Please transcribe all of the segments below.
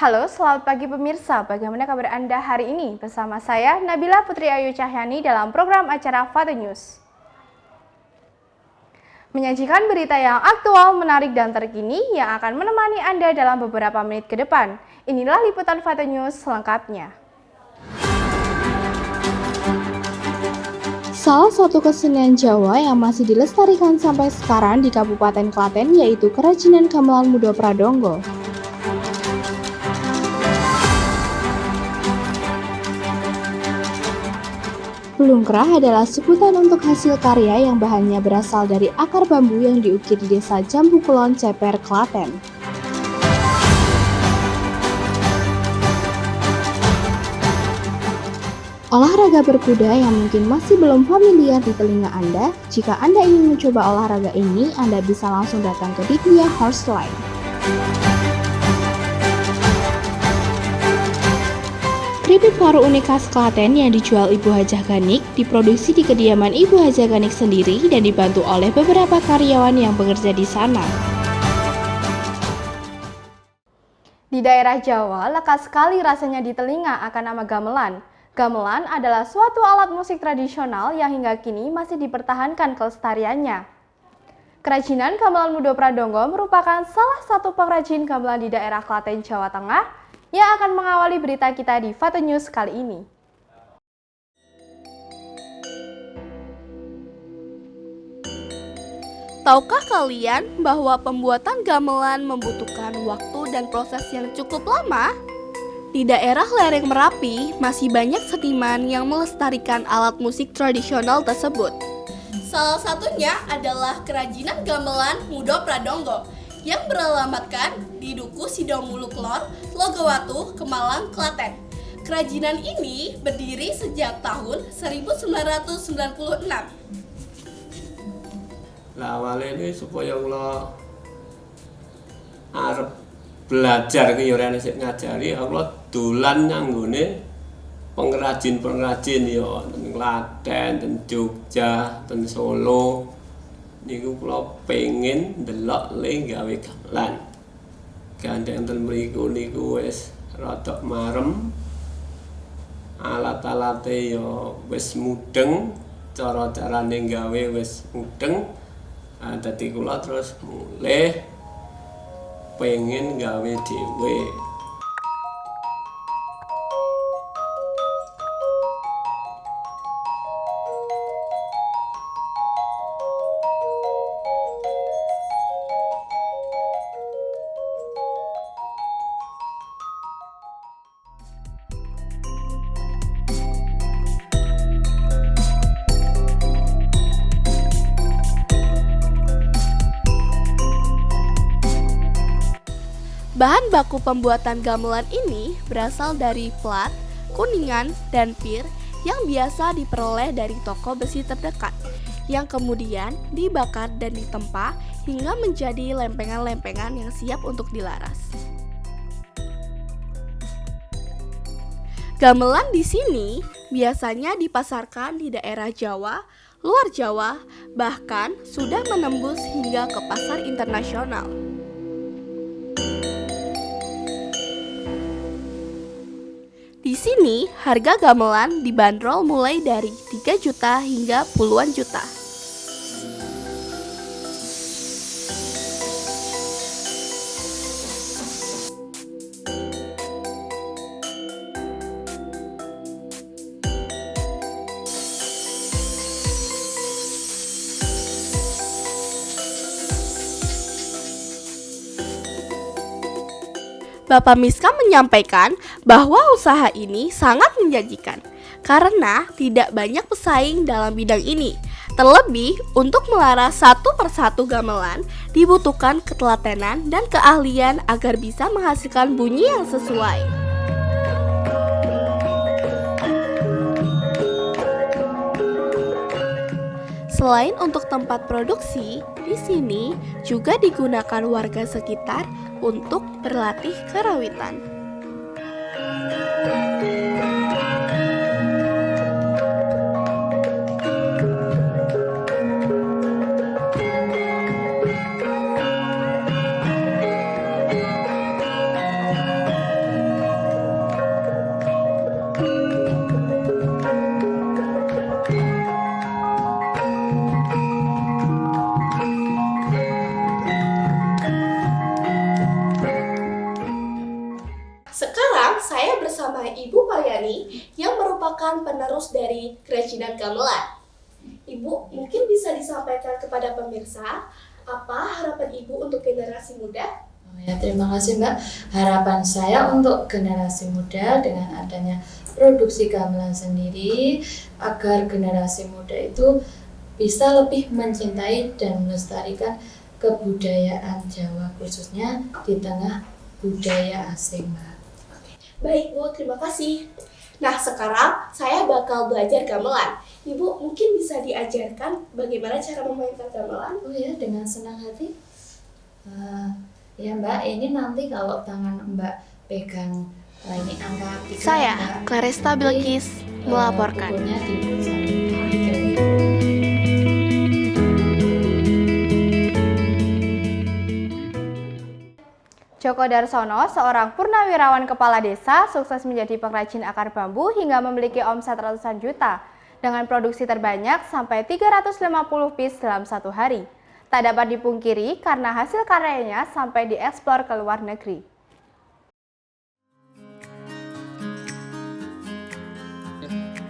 Halo, selamat pagi pemirsa. Bagaimana kabar Anda hari ini? Bersama saya, Nabila Putri Ayu Cahyani dalam program acara Fata News. Menyajikan berita yang aktual, menarik, dan terkini yang akan menemani Anda dalam beberapa menit ke depan. Inilah liputan Fata News selengkapnya. Salah satu kesenian Jawa yang masih dilestarikan sampai sekarang di Kabupaten Klaten yaitu kerajinan gamelan Mudo Pradonggo. Belungkrah adalah sebutan untuk hasil karya yang bahannya berasal dari akar bambu yang diukir di desa Jambu Kulon, Ceper, Klaten. Olahraga berkuda yang mungkin masih belum familiar di telinga Anda, jika Anda ingin mencoba olahraga ini, Anda bisa langsung datang ke Ditya Horseline. Keripik paru unik khas Klaten yang dijual Ibu Hajah Ganik diproduksi di kediaman Ibu Hajah Ganik sendiri dan dibantu oleh beberapa karyawan yang bekerja di sana. Di daerah Jawa, lekat sekali rasanya di telinga akan nama gamelan. Gamelan adalah suatu alat musik tradisional yang hingga kini masih dipertahankan kelestariannya. Kerajinan gamelan Mudo Pradonggo merupakan salah satu pengrajin gamelan di daerah Klaten, Jawa Tengah, yang akan mengawali berita kita di Fata News kali ini. Tahukah kalian bahwa pembuatan gamelan membutuhkan waktu dan proses yang cukup lama? Di daerah lereng Merapi, masih banyak seniman yang melestarikan alat musik tradisional tersebut. Salah satunya adalah kerajinan gamelan Mudo Pradonggo yang beralamatkan di Duku Sidomuluk Lor, Logowatu, Kemalang, Klaten. Kerajinan ini berdiri sejak tahun 1996. Lah awalnya ini supaya kula arep belajar ki yo rene sik ngajari, kula dolan nyanggone pengrajin-pengrajin yo ten Klaten, ten Jogja, ten Solo. Niku kula pengen ndelok le gawe gamelan. Gandeng ten mriku niku wis rada marem. Alat-alate yo wis mudeng, cara-carane gawe wis mudeng. Dadi kula terus mulih pengen gawe dhewe. Bahan baku pembuatan gamelan ini berasal dari plat, kuningan, dan pir yang biasa diperoleh dari toko besi terdekat, yang kemudian dibakar dan ditempa hingga menjadi lempengan-lempengan yang siap untuk dilaras. Gamelan di sini biasanya dipasarkan di daerah Jawa, luar Jawa, bahkan sudah menembus hingga ke pasar internasional. Di sini, harga gamelan dibanderol mulai dari 3 juta hingga puluhan juta. Bapak Miska menyampaikan bahwa usaha ini sangat menjanjikan karena tidak banyak pesaing dalam bidang ini. Terlebih, untuk melaras satu persatu gamelan dibutuhkan ketelatenan dan keahlian agar bisa menghasilkan bunyi yang sesuai. Selain untuk tempat produksi, di sini juga digunakan warga sekitar untuk berlatih karawitan. merupakan penerus dari kerajinan gamelan. Ibu, mungkin bisa disampaikan kepada pemirsa apa harapan Ibu untuk generasi muda? Ya, terima kasih Mbak. Harapan saya untuk generasi muda dengan adanya produksi gamelan sendiri agar generasi muda itu bisa lebih mencintai dan melestarikan kebudayaan Jawa khususnya di tengah budaya asing, Mbak. Baik Bu, terima kasih. Nah, sekarang saya bakal belajar gamelan. Ibu mungkin bisa diajarkan bagaimana cara memainkan gamelan? Oh ya, dengan senang hati. Ya Mbak, ini nanti kalau tangan Mbak pegang ini angka 3. Saya, Mbak, Claresta nanti, Bilkis, melaporkan. pukulnya di Joko Darsono, seorang purnawirawan kepala desa, sukses menjadi pengrajin akar bambu hingga memiliki omset ratusan juta dengan produksi terbanyak sampai 350 piece dalam satu hari. Tak dapat dipungkiri karena hasil karyanya sampai diekspor ke luar negeri.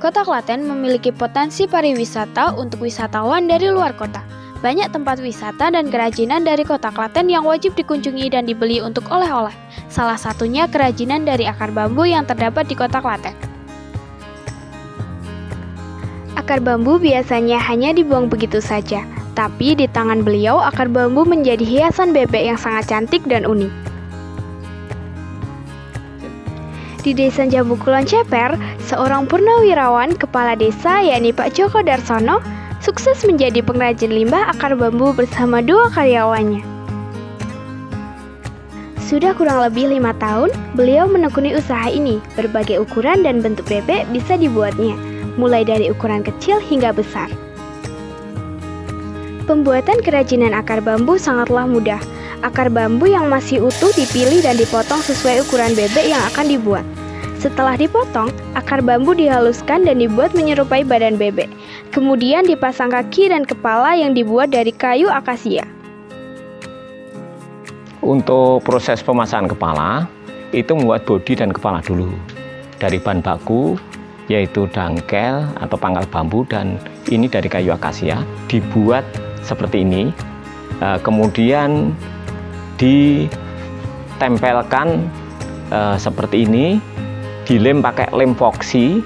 Kota Klaten memiliki potensi pariwisata untuk wisatawan dari luar kota. Banyak tempat wisata dan kerajinan dari kota Klaten yang wajib dikunjungi dan dibeli untuk oleh-oleh. Salah satunya kerajinan dari akar bambu yang terdapat di kota Klaten. Akar bambu biasanya hanya dibuang begitu saja, tapi di tangan beliau akar bambu menjadi hiasan bebek yang sangat cantik dan unik. Di Desa Jambu Kulon Ceper, seorang purnawirawan kepala desa yakni Pak Joko Darsono sukses menjadi pengrajin limbah akar bambu bersama 2 karyawannya. Sudah kurang lebih 5 tahun, beliau menekuni usaha ini. Berbagai ukuran dan bentuk bebek bisa dibuatnya, mulai dari ukuran kecil hingga besar. Pembuatan kerajinan akar bambu sangatlah mudah. Akar bambu yang masih utuh dipilih dan dipotong sesuai ukuran bebek yang akan dibuat. Setelah dipotong, akar bambu dihaluskan dan dibuat menyerupai badan bebek. Kemudian dipasang kaki dan kepala yang dibuat dari kayu akasia. Untuk proses pemasangan kepala, itu membuat bodi dan kepala dulu. Dari bahan baku, yaitu dangkel atau pangkal bambu, dan ini dari kayu akasia, dibuat seperti ini. Kemudian ditempelkan seperti ini, dilem pakai lem foksi,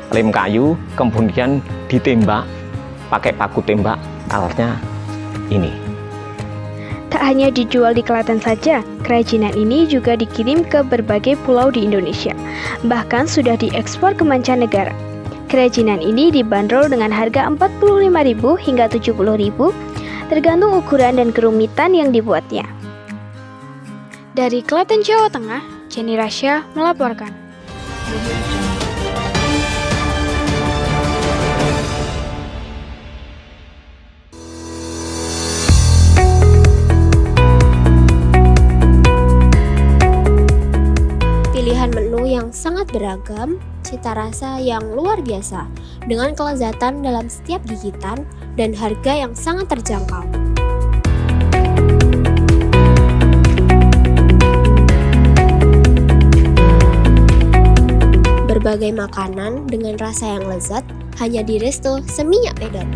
lem kayu, kemudian ditembak pakai paku tembak, alatnya ini. Tak hanya dijual di Klaten saja, kerajinan ini juga dikirim ke berbagai pulau di Indonesia. Bahkan sudah diekspor ke mancanegara. Kerajinan ini dibanderol dengan harga 45.000 hingga 70.000, tergantung ukuran dan kerumitan yang dibuatnya. Dari Klaten, Jawa Tengah, Jenny Rasya melaporkan. Pilihan menu yang sangat beragam, cita rasa yang luar biasa, dengan kelezatan dalam setiap gigitan dan harga yang sangat terjangkau. Berbagai makanan dengan rasa yang lezat hanya di Resto Seminyak Medan.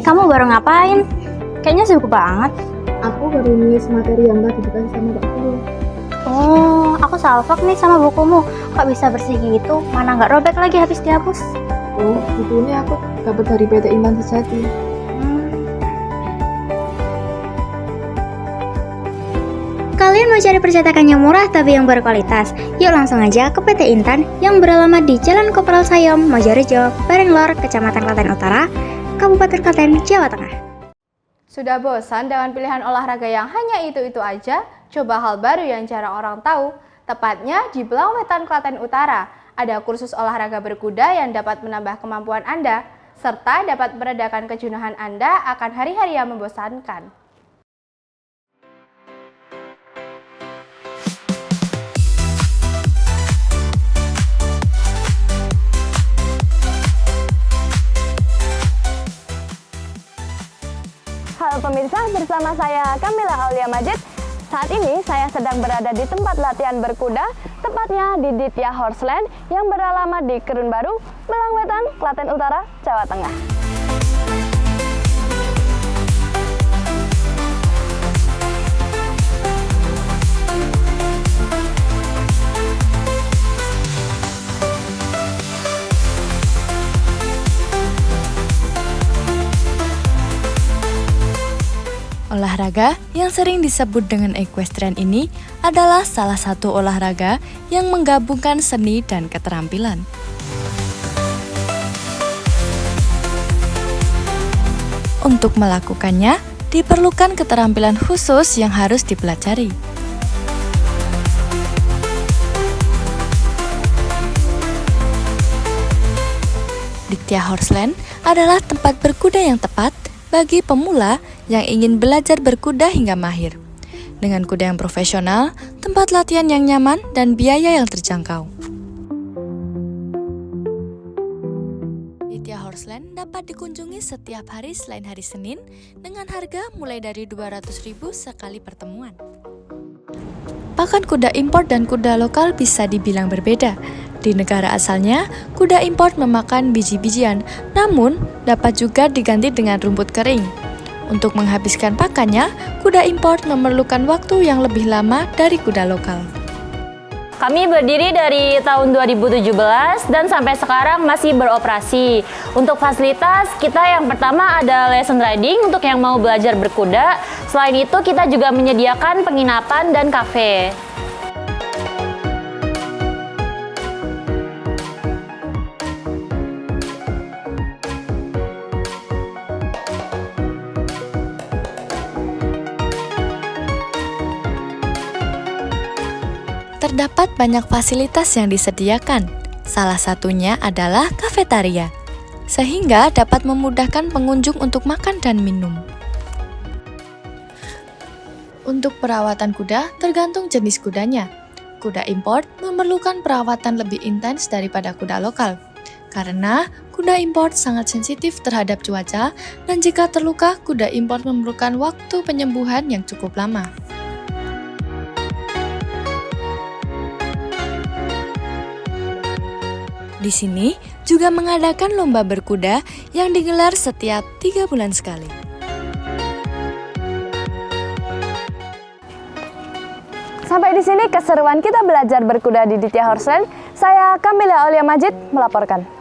Kamu baru ngapain? Kayaknya sibuk banget. Aku baru nulis materi yang tadi dikasih sama Pak Guru. Oh, aku salvok nih sama bukumu. Kok bisa bersih gitu? Mana nggak robek lagi habis dihapus? Oh, buku ini aku dapat dari PT Intan Sejati. Kalian mau cari percetakan yang murah tapi yang berkualitas? Yuk langsung aja ke PT Intan yang beralamat di Jalan Kopral Sayom, Mojorejo, Barenglor, Kecamatan Klaten Utara, Kabupaten Klaten, Jawa Tengah. Sudah bosan dengan pilihan olahraga yang hanya itu-itu aja? Coba hal baru yang jarang orang tahu. Tepatnya di Belang Wetan, Klaten Utara. Ada kursus olahraga berkuda yang dapat menambah kemampuan Anda, serta dapat meredakan kejenuhan Anda akan hari-hari yang membosankan. Halo pemirsa, bersama saya Kamila Aulia Majid. Saat ini saya sedang berada di tempat latihan berkuda, tepatnya di Ditya Horseland yang beralamat di Kerun Baru, Belangwetan, Klaten Utara, Jawa Tengah. Olahraga yang sering disebut dengan equestrian ini adalah salah satu olahraga yang menggabungkan seni dan keterampilan. Untuk melakukannya, diperlukan keterampilan khusus yang harus dipelajari. Ditya Horseland adalah tempat berkuda yang tepat bagi pemula yang ingin belajar berkuda hingga mahir. Dengan kuda yang profesional, tempat latihan yang nyaman, dan biaya yang terjangkau. Ditya Horseland dapat dikunjungi setiap hari selain hari Senin dengan harga mulai dari 200.000 sekali pertemuan. Pakan kuda impor dan kuda lokal bisa dibilang berbeda. Di negara asalnya, kuda impor memakan biji-bijian, namun dapat juga diganti dengan rumput kering. Untuk menghabiskan pakannya, kuda impor memerlukan waktu yang lebih lama dari kuda lokal. Kami berdiri dari tahun 2017 dan sampai sekarang masih beroperasi. Untuk fasilitas, kita yang pertama ada lesson riding untuk yang mau belajar berkuda. Selain itu, kita juga menyediakan penginapan dan kafe. Terdapat banyak fasilitas yang disediakan, salah satunya adalah kafetaria, sehingga dapat memudahkan pengunjung untuk makan dan minum. Untuk perawatan kuda tergantung jenis kudanya. Kuda import memerlukan perawatan lebih intens daripada kuda lokal, karena kuda import sangat sensitif terhadap cuaca dan jika terluka, kuda import memerlukan waktu penyembuhan yang cukup lama. Di sini juga mengadakan lomba berkuda yang digelar setiap 3 bulan sekali. Sampai di sini keseruan kita belajar berkuda di Ditya Horseland. Saya Kamila Aulia Majid melaporkan.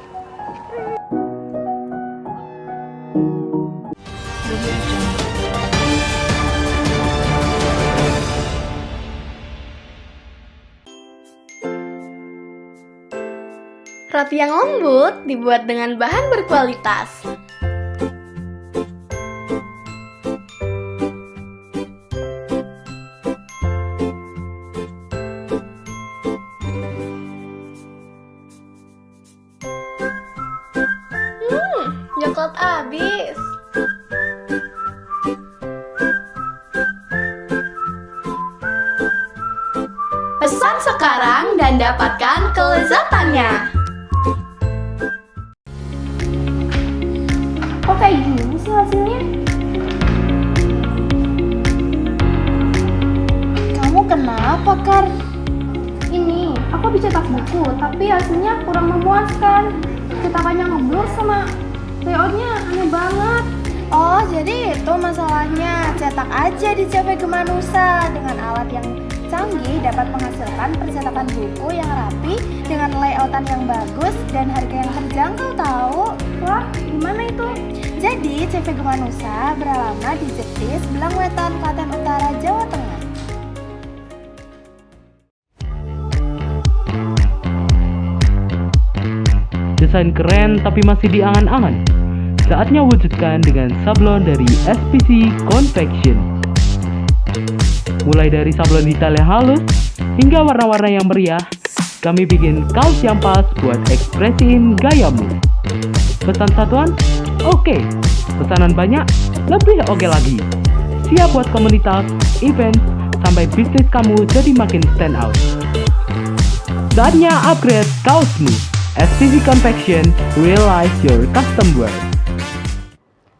Roti yang lembut dibuat dengan bahan berkualitas. Coklat abis. Pesan sekarang dan dapatkan kelezatannya. Kok kayak gini sih hasilnya? Kamu kenapa, Kar? Ini, aku dicetak buku, tapi hasilnya kurang memuaskan. Cetakannya ngeblur sama layoutnya aneh banget. Oh, jadi itu masalahnya. Cetak aja di CV Gemanusa. Dengan alat yang canggih dapat menghasilkan percetakan buku yang rapi dengan layoutan yang bagus dan harga yang terjangkau tahu. Wah, gimana itu? Jadi, CV Gemanusa beralamat di Jetis, Belangwetan, Klaten Utara, Jawa Tengah. Desain keren tapi masih diangan-angan. Saatnya wujudkan dengan sablon dari SPC Confection. Mulai dari sablon detail yang halus hingga warna-warna yang meriah, kami bikin kaos yang pas buat ekspresiin gayamu. Pesan satuan? Oke. Pesanan banyak? Lebih oke lagi. Siap buat komunitas, event, sampai bisnis kamu jadi makin stand out. Saatnya upgrade kaosmu. SPC Confection, realize your custom wear.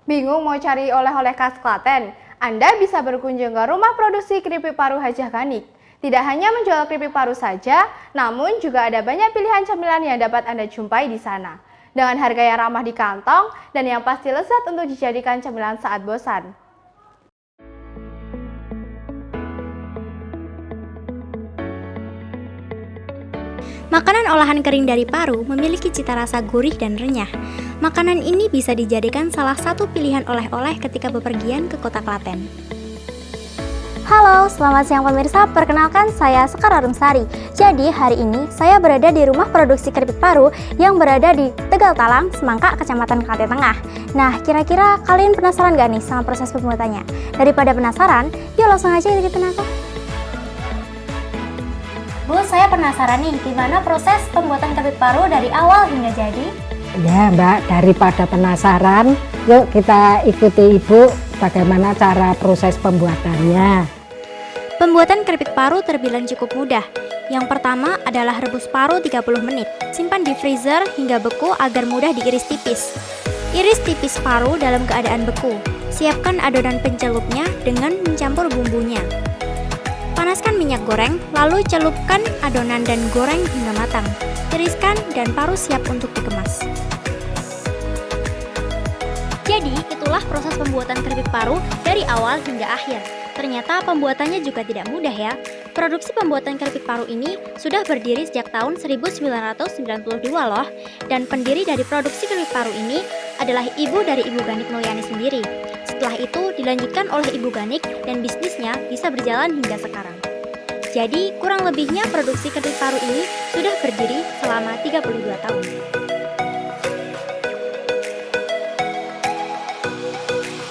Bingung mau cari oleh-oleh khas Klaten? Anda bisa berkunjung ke rumah produksi keripik paru Hajah Ganik. Tidak hanya menjual keripik paru saja, namun juga ada banyak pilihan cemilan yang dapat Anda jumpai di sana. Dengan harga yang ramah di kantong dan yang pasti lezat untuk dijadikan cemilan saat bosan. Makanan olahan kering dari paru memiliki cita rasa gurih dan renyah. Makanan ini bisa dijadikan salah satu pilihan oleh-oleh ketika bepergian ke kota Klaten. Halo, selamat siang pemirsa. Perkenalkan, saya Sekar Arumsari. Jadi, hari ini saya berada di rumah produksi keripik paru yang berada di Tegal Talang, Semangka, Kecamatan Klaten Tengah. Nah, kira-kira kalian penasaran gak nih sama proses pembuatannya? Daripada penasaran, yuk langsung aja kita nonton. Bu, saya penasaran nih, gimana proses pembuatan keripik paru dari awal hingga jadi? Ya Mbak, daripada penasaran, yuk kita ikuti Ibu bagaimana cara proses pembuatannya. Pembuatan keripik paru terbilang cukup mudah. Yang pertama adalah rebus paru 30 menit. Simpan di freezer hingga beku agar mudah diiris tipis. Iris tipis paru dalam keadaan beku. Siapkan adonan pencelupnya dengan mencampur bumbunya. Panaskan minyak goreng, lalu celupkan adonan dan goreng hingga matang. Tiriskan dan paru siap untuk dikemas. Jadi, itulah proses pembuatan keripik paru dari awal hingga akhir. Ternyata pembuatannya juga tidak mudah ya. Produksi pembuatan keripik paru ini sudah berdiri sejak tahun 1992 loh. Dan pendiri dari produksi keripik paru ini adalah ibu dari Ibu Ganik Mulyani sendiri. Setelah itu dilanjutkan oleh Ibu Ganik dan bisnisnya bisa berjalan hingga sekarang. Jadi kurang lebihnya produksi keripik paru ini sudah berdiri selama 32 tahun.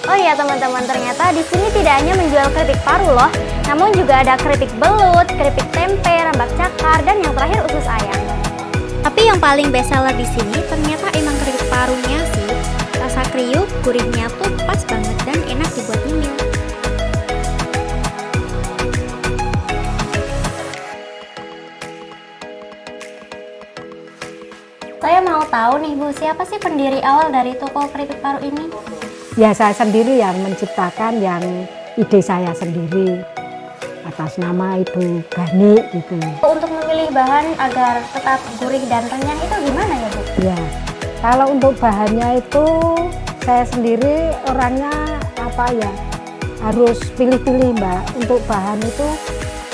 Oh iya teman-teman, ternyata di sini tidak hanya menjual keripik paru loh, namun juga ada keripik belut, keripik tempe, rambak cakar, dan yang terakhir usus ayam. Tapi yang paling best seller di sini ternyata emang keripik parunya sih. Rasa kriuk, gurihnya tuh pas banget dan enak dibuat nyemil. Saya mau tahu nih Bu, siapa sih pendiri awal dari toko keripik paru ini? Ya saya sendiri yang menciptakan, yang ide saya sendiri atas nama Ibu Ganik gitu. Untuk memilih bahan agar tetap gurih dan renyah itu gimana ya Bu? Ya, kalau untuk bahannya itu saya sendiri orangnya harus pilih-pilih Mbak. Untuk bahan itu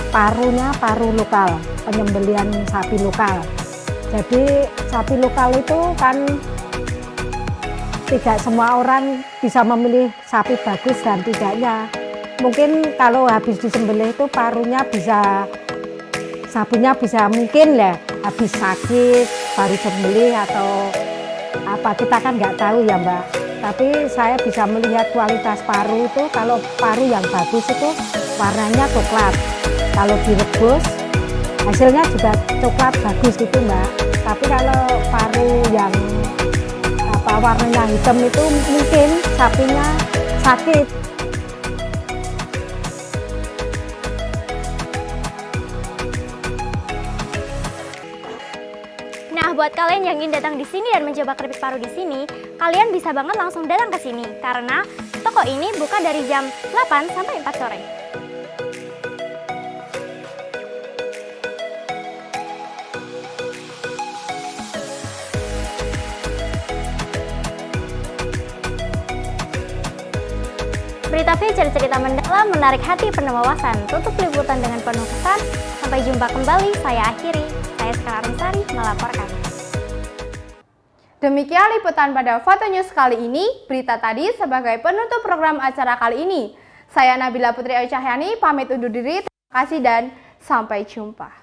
parunya paru lokal, penyembelihan sapi lokal. Jadi sapi lokal itu kan tidak semua orang bisa memilih sapi bagus dan tidaknya. Mungkin kalau habis disembelih itu sapinya bisa mungkin ya habis sakit baru sembelih atau apa, kita kan nggak tahu ya Mbak. Tapi saya bisa melihat kualitas paru itu, kalau paru yang bagus itu warnanya coklat. Kalau direbus hasilnya juga coklat bagus gitu Mbak. Tapi kalau paru yang warnanya hitam itu mungkin sapinya sakit. Nah, buat kalian yang ingin datang di sini dan mencoba keripik paru di sini, kalian bisa banget langsung datang ke sini karena toko ini buka dari jam 8 sampai 4 sore. Berita cerita mendalam menarik hati penuh wawasan. Tutup liputan dengan penuh kesan. Sampai jumpa kembali, saya akhiri. Saya Sekar Arumsari melaporkan. Demikian liputan pada Foto News kali ini. Berita tadi sebagai penutup program acara kali ini. Saya Nabila Putri Ayu Cahyani pamit undur diri. Terima kasih dan sampai jumpa.